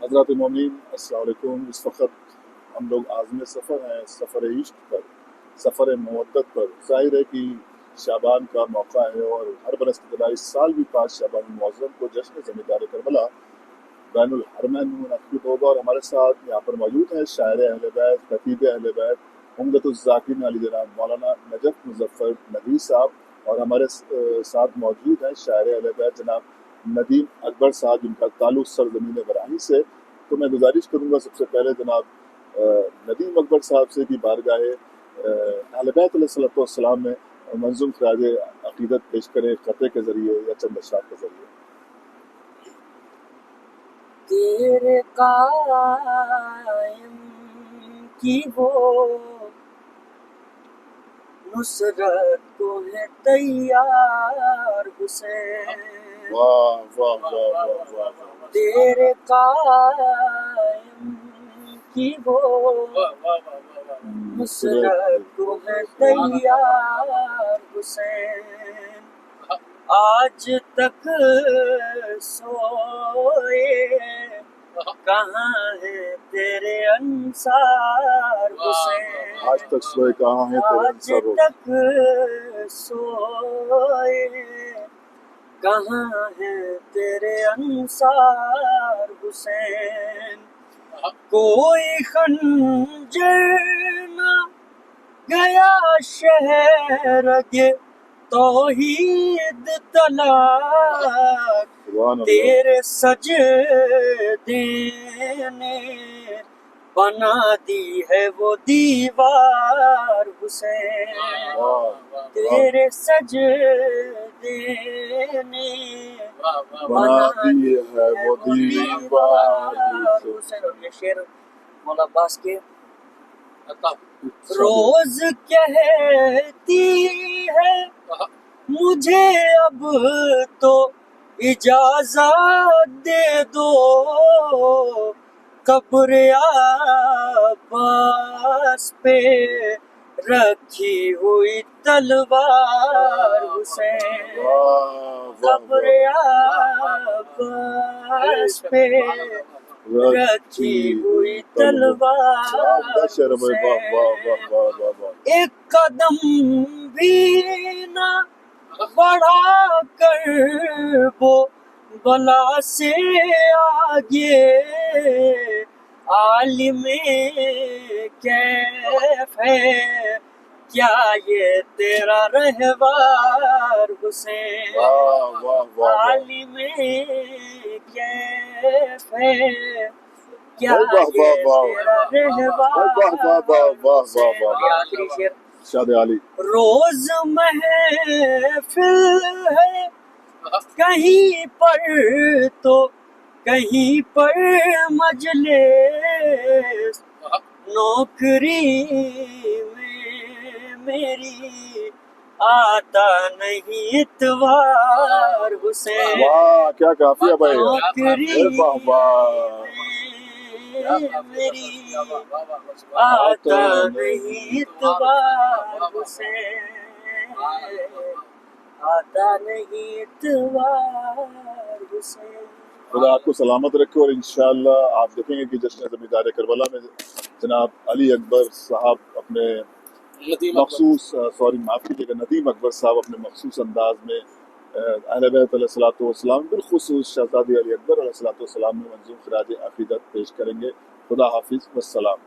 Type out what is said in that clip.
حضرات مومنین السلام علیکم۔ اس وقت ہم لوگ عازم سفر ہیں، سفر عشق پر، سفر محبت پر۔ ظاہر ہے کہ شعبان کا موقع ہے اور ہر برس کی طرح اس سال بھی 5 شعبان المعظم کو جشن زمیندار کربلا بین الحرمین میں منعقد ہوگا، اور ہمارے ساتھ یہاں پر موجود ہیں شاعر اہل بیت، خطیب اہل بیت، عمدۃ الذاکرین علی جناب مولانا نجف مظفر ندوی صاحب، اور ہمارے ساتھ موجود ہیں شاعر اہل بیت جناب ندیم اکبر صاحب، جن کا تعلق سرزمین ابراہیم سے۔ تو میں گزارش کروں گا سب سے پہلے جناب ندیم اکبر صاحب سے کہ بارگاہ اہل بیت علیہ السلام میں منظوم خراج عقیدت پیش کریں، خطے کے ذریعے یا چند اشعار کے ذریعے۔ تیرے قائم کی وہ نصرت کو ہے تیار حسین، واہ واہ واہ واہ واہ واہ۔ تیرے قائم کی وہ نصرت کو ہے تیار حسین، آج تک سوئے کہاں ہے تیرے انصار حسین، آج تک سوئے کہاں ہیں تیرے آج انصار حسین، تک سوئے کہاں ہے تیرے انصار حسین، کوئی خنجر نہ گیا شہر کے توحید تلک، سبحان اللہ۔ تیرے سجدے نے بنا دی ہے وہ دیوار حسین، تیرے سجدے نے بنا دی ہے وہ دیوار حسین۔ اور یہ شعر مولا عباس کے روز کہتی ہے مجھے اب تو اجازت دے دو، قبر عباس پہ رکھی ہوئی تلوار حسین، قبر عباس پہ رکھی ہوئی تلوار حسین، ایک قدم بھی نہ بڑھا کر وہ بلا سے آگے، عالم کیف ہے کیا یہ تیرا رہوار حسین، عالم کیف ہے کیا یہ تیرا رہوار حسین۔ شاد علی روز محفل ہے کہیں پر تو کہیں پر مجلس، نوکری میں میری آتا نہیں اتوار حسین، واہ کیا کافیہ بھائی، نوکری واہ واہ، میں میری آتا نہیں اتوار حسین، آتا نہیں اتوار حسین۔ خدا آپ کو سلامت رکھے، اور انشاءاللہ آپ دیکھیں گے کہ جشن زمیندار کربلا میں جناب علی اکبر صاحب اپنے مخصوص معاف کیجیے گا، ندیم اکبر صاحب اپنے مخصوص انداز میں اہل بیت علیہ السلام بالخصوص شہزادی علی اکبر علیہ السلام میں منظوم خراج عقیدت پیش کریں گے۔ خدا حافظ والسلام۔